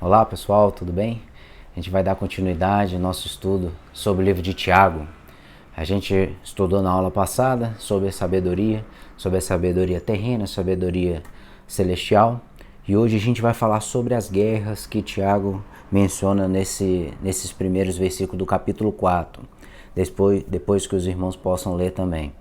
Olá pessoal, tudo bem? A gente vai dar continuidade ao nosso estudo sobre o livro de Tiago. A gente estudou na aula passada sobre a sabedoria terrena, a sabedoria celestial. E hoje a gente vai falar sobre as guerras que Tiago menciona nesses primeiros versículos do capítulo 4. Depois que os irmãos possam ler também.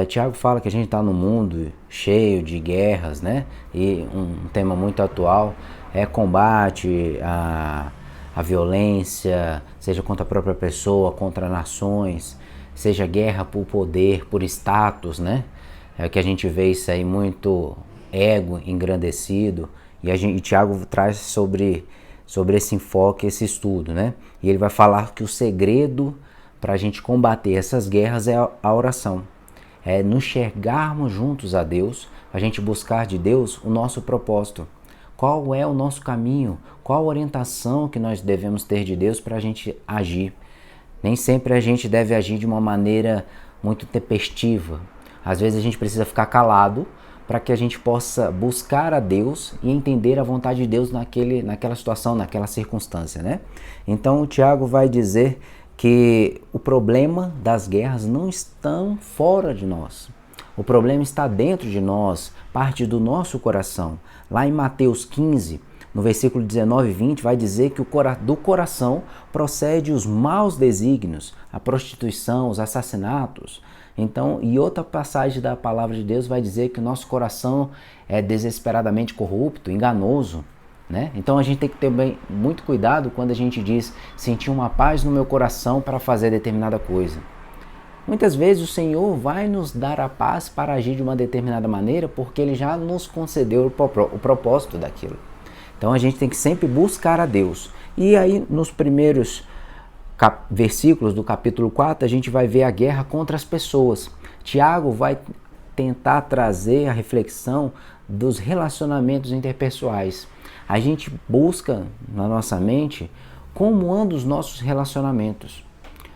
Tiago fala que a gente está num mundo cheio de guerras, né? E um tema muito atual é combate à violência, seja contra a própria pessoa, contra nações, seja guerra por poder, por status, né? É que a gente vê isso aí muito ego engrandecido, e Tiago traz sobre esse enfoque, esse estudo, né? E ele vai falar que o segredo para a gente combater essas guerras é a oração. É nos enxergarmos juntos a Deus, a gente buscar de Deus o nosso propósito. Qual é o nosso caminho? Qual a orientação que nós devemos ter de Deus para a gente agir? Nem sempre a gente deve agir de uma maneira muito tempestiva. Às vezes a gente precisa ficar calado para que a gente possa buscar a Deus e entender a vontade de Deus naquela situação, naquela circunstância, né? Então o Tiago vai dizer que o problema das guerras não estão fora de nós. O problema está dentro de nós, parte do nosso coração. Lá em Mateus 15, no versículo 19 e 20, vai dizer que do coração procede os maus desígnios, a prostituição, os assassinatos. Então, e outra passagem da palavra de Deus vai dizer que o nosso coração é desesperadamente corrupto, enganoso. Né? Então a gente tem que ter muito cuidado quando a gente diz sentir uma paz no meu coração para fazer determinada coisa. Muitas vezes o Senhor vai nos dar a paz para agir de uma determinada maneira porque Ele já nos concedeu o propósito daquilo. Então a gente tem que sempre buscar a Deus. E aí nos primeiros versículos do capítulo 4 a gente vai ver a guerra contra as pessoas. Tiago vai tentar trazer a reflexão dos relacionamentos interpessoais. A gente busca na nossa mente como andam os nossos relacionamentos.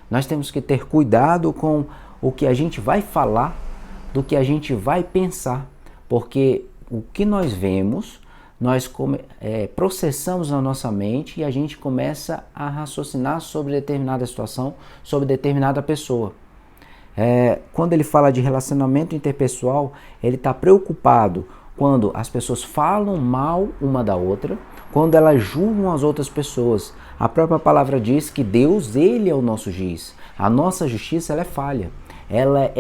Nós temos que ter cuidado com o que a gente vai falar, do que a gente vai pensar, porque o que nós vemos, nós processamos na nossa mente e a gente começa a raciocinar sobre determinada situação, sobre determinada pessoa. Quando ele fala de relacionamento interpessoal, ele está preocupado quando as pessoas falam mal uma da outra, quando elas julgam as outras pessoas. A própria palavra diz que Deus, Ele é o nosso juiz. A nossa justiça, ela é falha. Ela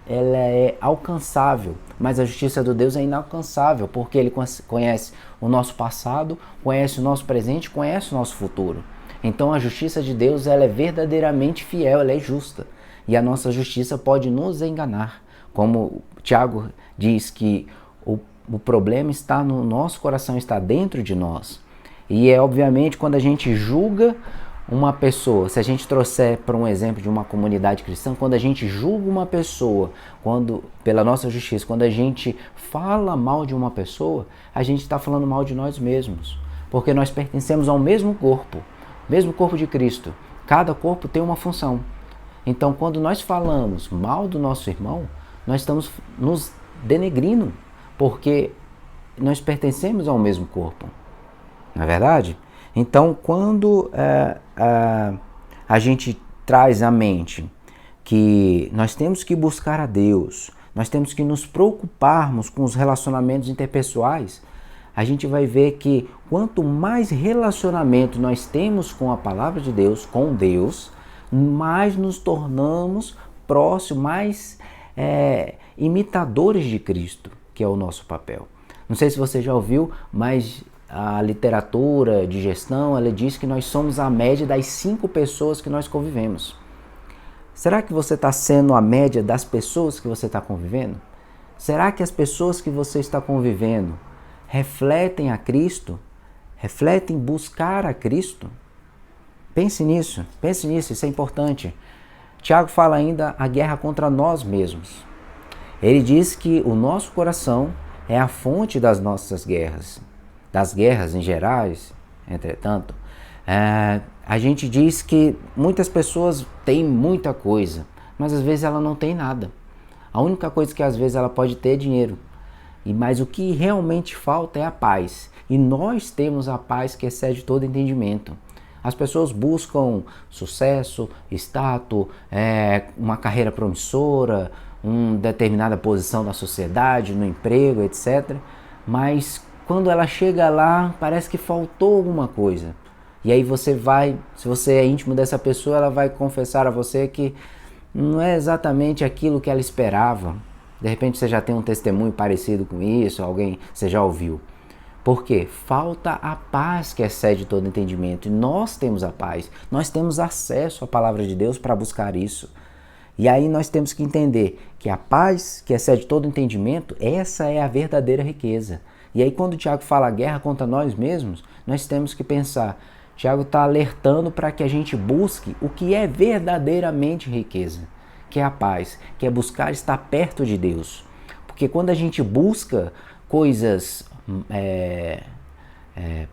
é alcançável, mas a justiça de Deus é inalcançável, porque Ele conhece o nosso passado, conhece o nosso presente, conhece o nosso futuro. Então a justiça de Deus, ela é verdadeiramente fiel, ela é justa. E a nossa justiça pode nos enganar. Como Tiago diz que o problema está no nosso coração, está dentro de nós. E obviamente quando a gente julga uma pessoa, se a gente trouxer para um exemplo de uma comunidade cristã, quando a gente julga uma pessoa, pela nossa justiça, quando a gente fala mal de uma pessoa, a gente está falando mal de nós mesmos. Porque nós pertencemos ao mesmo corpo de Cristo. Cada corpo tem uma função. Então quando nós falamos mal do nosso irmão, nós estamos nos denegrindo, porque nós pertencemos ao mesmo corpo, não é verdade? Então, quando a gente traz à mente que nós temos que buscar a Deus, nós temos que nos preocuparmos com os relacionamentos interpessoais, a gente vai ver que quanto mais relacionamento nós temos com a palavra de Deus, com Deus, mais nos tornamos próximos, mais imitadores de Cristo, que é o nosso papel. Não sei se você já ouviu, mas a literatura de gestão, ela diz que nós somos a média das 5 pessoas que nós convivemos. Será que você está sendo a média das pessoas que você está convivendo? Será que as pessoas que você está convivendo refletem a Cristo? Refletem buscar a Cristo? Pense nisso, isso é importante. Tiago fala ainda a guerra contra nós mesmos. Ele diz que o nosso coração é a fonte das nossas guerras, das guerras em gerais, entretanto. A gente diz que muitas pessoas têm muita coisa, mas às vezes ela não tem nada. A única coisa que às vezes ela pode ter é dinheiro. Mas o que realmente falta é a paz. E nós temos a paz que excede todo entendimento. As pessoas buscam sucesso, status, uma carreira promissora, uma determinada posição na sociedade, no emprego, etc. Mas quando ela chega lá, parece que faltou alguma coisa. E aí se você é íntimo dessa pessoa, ela vai confessar a você que não é exatamente aquilo que ela esperava. De repente você já tem um testemunho parecido com isso, alguém você já ouviu. Por quê? Falta a paz que excede todo entendimento. E nós temos a paz, nós temos acesso à palavra de Deus para buscar isso. E aí nós temos que entender que a paz que excede todo entendimento, essa é a verdadeira riqueza. E aí quando o Tiago fala guerra contra nós mesmos, nós temos que pensar, Tiago está alertando para que a gente busque o que é verdadeiramente riqueza, que é a paz, que é buscar estar perto de Deus. Porque quando a gente busca coisas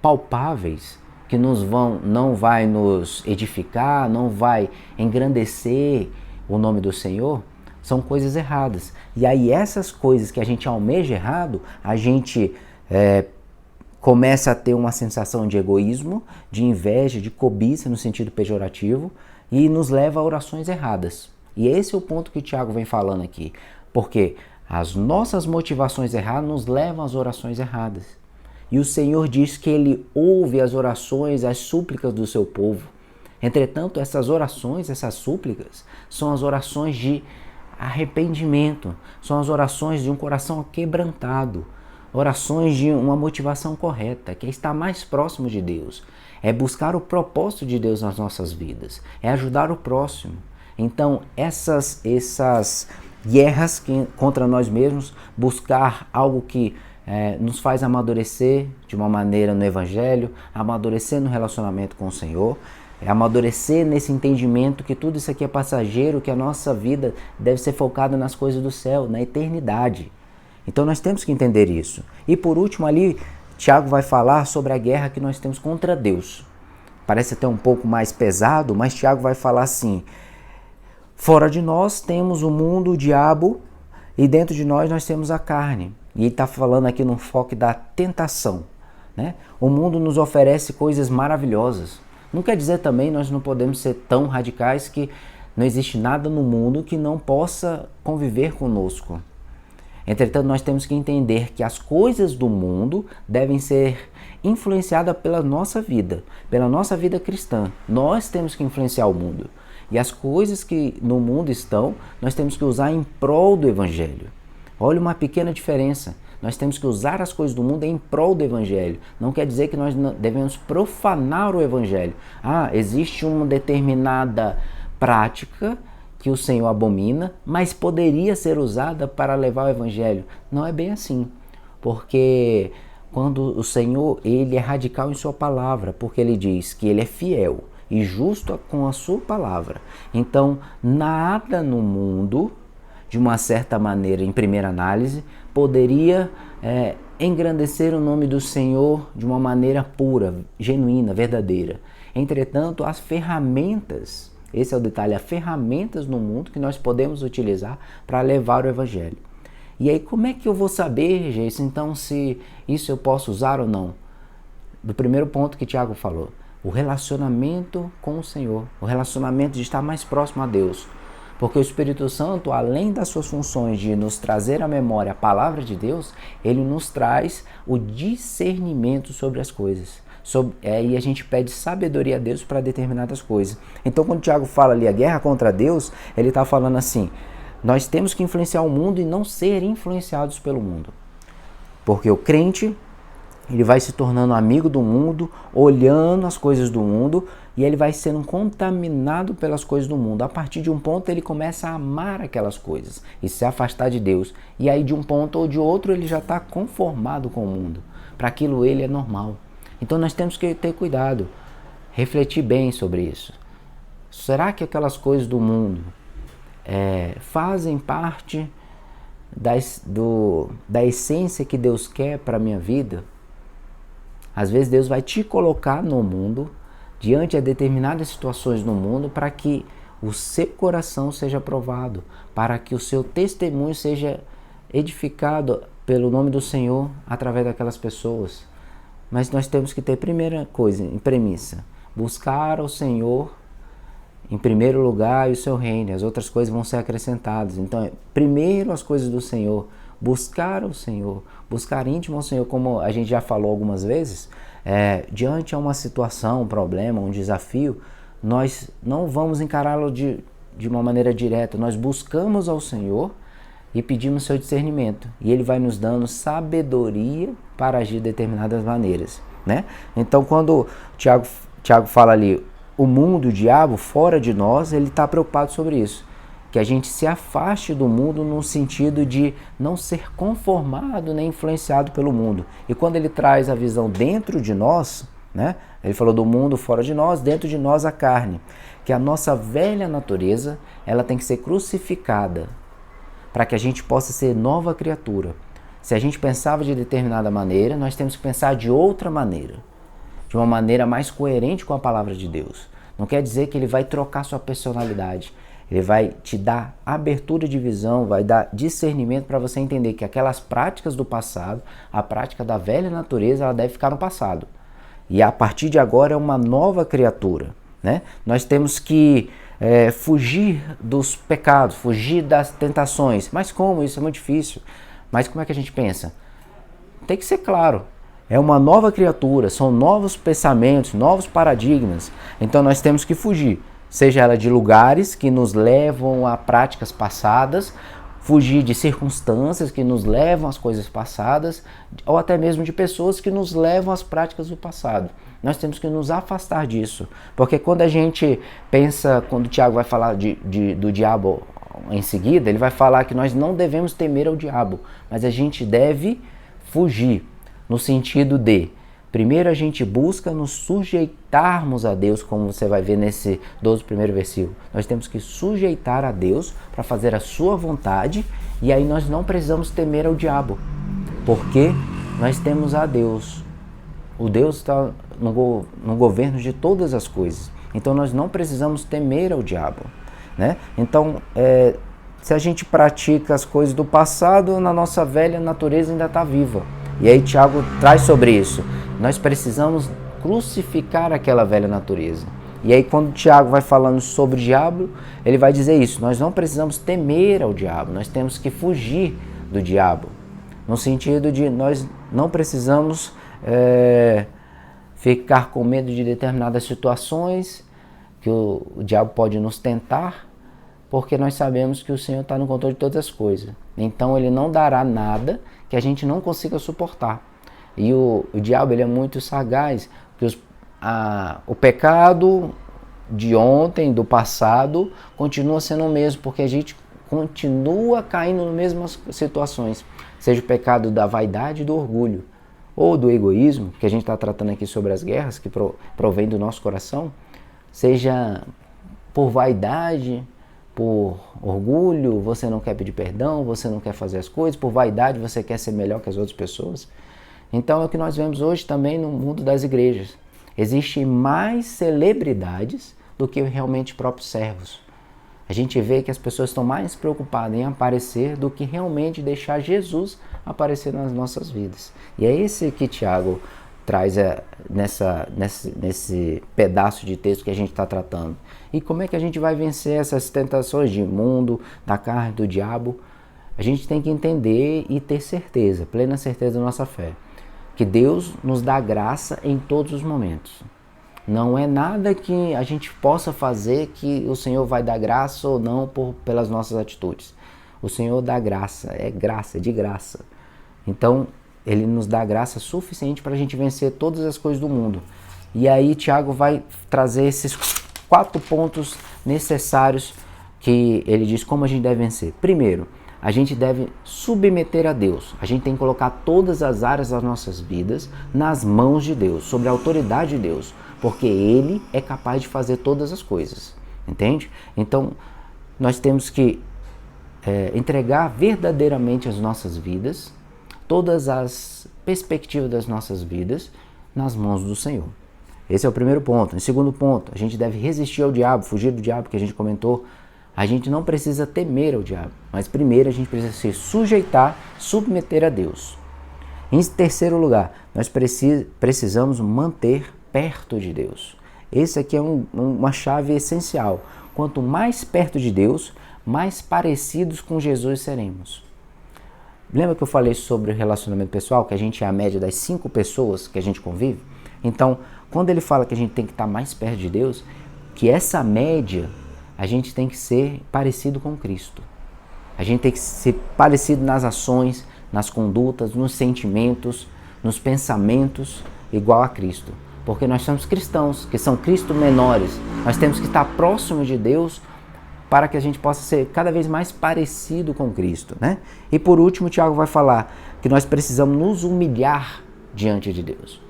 palpáveis, que não vai nos edificar, não vai engrandecer o nome do Senhor, são coisas erradas. E aí essas coisas que a gente almeja errado, a gente começa a ter uma sensação de egoísmo, de inveja, de cobiça no sentido pejorativo e nos leva a orações erradas. E esse é o ponto que o Tiago vem falando aqui. Porque as nossas motivações erradas nos levam às orações erradas. E o Senhor diz que Ele ouve as orações, as súplicas do seu povo. Entretanto, essas orações, essas súplicas, são as orações de arrependimento, são as orações de um coração quebrantado, orações de uma motivação correta, que é estar mais próximo de Deus, é buscar o propósito de Deus nas nossas vidas, é ajudar o próximo. Então, essas guerras contra nós mesmos, buscar algo que nos faz amadurecer de uma maneira no Evangelho, amadurecer no relacionamento com o Senhor, amadurecer nesse entendimento que tudo isso aqui é passageiro, que a nossa vida deve ser focada nas coisas do céu, na eternidade. Então nós temos que entender isso. E por último ali, Tiago vai falar sobre a guerra que nós temos contra Deus. Parece até um pouco mais pesado, mas Tiago vai falar assim: fora de nós temos o mundo, o diabo, e dentro de nós temos a carne. E ele está falando aqui no foco da tentação, né? O mundo nos oferece coisas maravilhosas. Não quer dizer também nós não podemos ser tão radicais que não existe nada no mundo que não possa conviver conosco. Entretanto, nós temos que entender que as coisas do mundo devem ser influenciadas pela nossa vida cristã. Nós temos que influenciar o mundo. E as coisas que no mundo estão, nós temos que usar em prol do Evangelho. Olha uma pequena diferença. Nós temos que usar as coisas do mundo em prol do Evangelho. Não quer dizer que nós devemos profanar o Evangelho. Existe uma determinada prática que o Senhor abomina, mas poderia ser usada para levar o Evangelho. Não é bem assim. Porque quando o Senhor, Ele é radical em sua palavra, porque Ele diz que Ele é fiel e justo com a sua palavra. Então, nada no mundo, de uma certa maneira, em primeira análise, poderia engrandecer o nome do Senhor de uma maneira pura, genuína, verdadeira. Entretanto, as ferramentas, esse é o detalhe, as ferramentas no mundo que nós podemos utilizar para levar o Evangelho. E aí, como é que eu vou saber, Geiso, então, se isso eu posso usar ou não? Do primeiro ponto que Tiago falou, o relacionamento com o Senhor, o relacionamento de estar mais próximo a Deus. Porque o Espírito Santo, além das suas funções de nos trazer à memória a palavra de Deus, ele nos traz o discernimento sobre as coisas. E a gente pede sabedoria a Deus para determinadas coisas. Então, quando o Tiago fala ali a guerra contra Deus, ele está falando assim, nós temos que influenciar o mundo e não ser influenciados pelo mundo. Porque o crente, ele vai se tornando amigo do mundo, olhando as coisas do mundo, e ele vai sendo contaminado pelas coisas do mundo. A partir de um ponto ele começa a amar aquelas coisas e se afastar de Deus. E aí de um ponto ou de outro ele já está conformado com o mundo. Para aquilo ele é normal. Então nós temos que ter cuidado, refletir bem sobre isso. Será que aquelas coisas do mundo fazem parte da essência que Deus quer para a minha vida? Às vezes Deus vai te colocar no mundo, diante de determinadas situações no mundo, para que o seu coração seja provado, para que o seu testemunho seja edificado pelo nome do Senhor através daquelas pessoas. Mas nós temos que ter, primeira coisa, em premissa, buscar o Senhor em primeiro lugar e o seu reino. As outras coisas vão ser acrescentadas. Então, primeiro as coisas do Senhor, buscar o Senhor, buscar íntimo ao Senhor, como a gente já falou algumas vezes, diante a uma situação, um problema, um desafio, nós não vamos encará-lo de uma maneira direta. Nós buscamos ao Senhor e pedimos seu discernimento. E Ele vai nos dando sabedoria para agir de determinadas maneiras, né? Então, quando Tiago fala ali, o mundo, o diabo, fora de nós, ele está preocupado sobre isso. Que a gente se afaste do mundo no sentido de não ser conformado nem influenciado pelo mundo. E quando ele traz a visão dentro de nós, né? Ele falou do mundo fora de nós, dentro de nós a carne. Que a nossa velha natureza, ela tem que ser crucificada para que a gente possa ser nova criatura. Se a gente pensava de determinada maneira, nós temos que pensar de outra maneira. De uma maneira mais coerente com a palavra de Deus. Não quer dizer que ele vai trocar sua personalidade. Ele vai te dar abertura de visão, vai dar discernimento para você entender que aquelas práticas do passado, a prática da velha natureza, ela deve ficar no passado. E a partir de agora é uma nova criatura, né? Nós temos que fugir dos pecados, fugir das tentações. Mas como? Isso é muito difícil. Mas como é que a gente pensa? Tem que ser claro. É uma nova criatura, são novos pensamentos, novos paradigmas. Então nós temos que fugir, seja ela de lugares que nos levam a práticas passadas, fugir de circunstâncias que nos levam às coisas passadas, ou até mesmo de pessoas que nos levam às práticas do passado. Nós temos que nos afastar disso, porque quando a gente pensa, quando o Tiago vai falar do diabo em seguida, ele vai falar que nós não devemos temer ao diabo, mas a gente deve fugir. No sentido de, primeiro a gente busca nos sujeitarmos a Deus, como você vai ver nesse 12º versículo. Nós temos que sujeitar a Deus para fazer a sua vontade, e aí nós não precisamos temer ao diabo, porque nós temos a Deus. O Deus está no governo de todas as coisas, então nós não precisamos temer ao diabo, né? Então, se a gente pratica as coisas do passado, na nossa velha natureza ainda está viva. E aí Tiago traz sobre isso. Nós precisamos crucificar aquela velha natureza. E aí quando Tiago vai falando sobre o diabo, ele vai dizer isso. Nós não precisamos temer ao diabo, nós temos que fugir do diabo. No sentido de nós não precisamos ficar com medo de determinadas situações que o diabo pode nos tentar, porque nós sabemos que o Senhor está no controle de todas as coisas. Então ele não dará nada que a gente não consiga suportar. E o diabo, ele é muito sagaz, porque o pecado de ontem, do passado, continua sendo o mesmo, porque a gente continua caindo nas mesmas situações. Seja o pecado da vaidade e do orgulho, ou do egoísmo, que a gente está tratando aqui sobre as guerras, que provém do nosso coração, seja por vaidade, por orgulho, você não quer pedir perdão, você não quer fazer as coisas, por vaidade você quer ser melhor que as outras pessoas. Então é o que nós vemos hoje também no mundo das igrejas. Existem mais celebridades do que realmente próprios servos. A gente vê que as pessoas estão mais preocupadas em aparecer do que realmente deixar Jesus aparecer nas nossas vidas. E é esse que Tiago traz nesse pedaço de texto que a gente está tratando. E como é que a gente vai vencer essas tentações de mundo, da carne, do diabo? A gente tem que entender e ter certeza, plena certeza da nossa fé, que Deus nos dá graça em todos os momentos. Não é nada que a gente possa fazer que o Senhor vai dar graça ou não pelas nossas atitudes. O Senhor dá graça, é de graça. Então, Ele nos dá graça suficiente para a gente vencer todas as coisas do mundo. E aí Tiago vai trazer esses 4 pontos necessários que ele diz como a gente deve vencer. Primeiro, a gente deve submeter a Deus. A gente tem que colocar todas as áreas das nossas vidas nas mãos de Deus, sob a autoridade de Deus, porque Ele é capaz de fazer todas as coisas, entende? Então, nós temos que entregar verdadeiramente as nossas vidas, todas as perspectivas das nossas vidas, nas mãos do Senhor. Esse é o primeiro ponto. Em segundo ponto, a gente deve resistir ao diabo, fugir do diabo, que a gente comentou. A gente não precisa temer ao diabo, mas primeiro a gente precisa se sujeitar, submeter a Deus. Em terceiro lugar, nós precisamos manter perto de Deus. Esse aqui é uma chave essencial. Quanto mais perto de Deus, mais parecidos com Jesus seremos. Lembra que eu falei sobre o relacionamento pessoal, que a gente é a média das 5 pessoas que a gente convive? Então, quando ele fala que a gente tem que estar mais perto de Deus, que essa média, a gente tem que ser parecido com Cristo. A gente tem que ser parecido nas ações, nas condutas, nos sentimentos, nos pensamentos, igual a Cristo. Porque nós somos cristãos, que são Cristo menores. Nós temos que estar próximo de Deus para que a gente possa ser cada vez mais parecido com Cristo, né? E por último, Tiago vai falar que nós precisamos nos humilhar diante de Deus.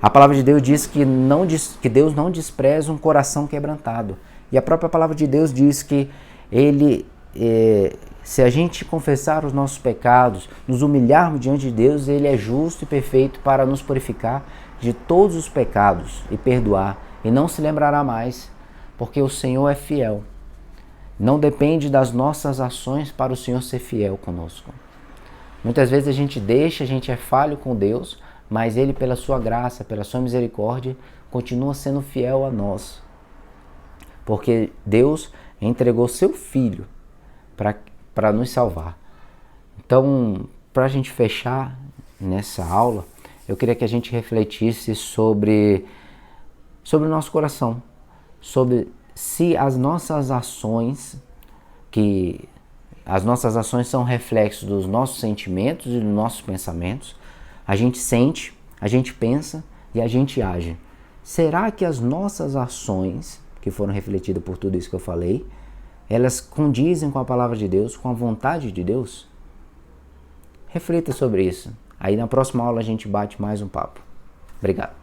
A palavra de Deus diz que Deus não despreza um coração quebrantado. E a própria palavra de Deus diz que se a gente confessar os nossos pecados, nos humilharmos diante de Deus, Ele é justo e perfeito para nos purificar de todos os pecados e perdoar, e não se lembrará mais, porque o Senhor é fiel. Não depende das nossas ações para o Senhor ser fiel conosco. Muitas vezes a gente é falho com Deus, mas Ele, pela sua graça, pela sua misericórdia, continua sendo fiel a nós. Porque Deus entregou seu Filho para nos salvar. Então, para a gente fechar nessa aula, eu queria que a gente refletisse sobre o nosso coração, sobre se as nossas ações são reflexos dos nossos sentimentos e dos nossos pensamentos. A gente sente, a gente pensa e a gente age. Será que as nossas ações, que foram refletidas por tudo isso que eu falei, elas condizem com a palavra de Deus, com a vontade de Deus? Reflita sobre isso. Aí na próxima aula a gente bate mais um papo. Obrigado.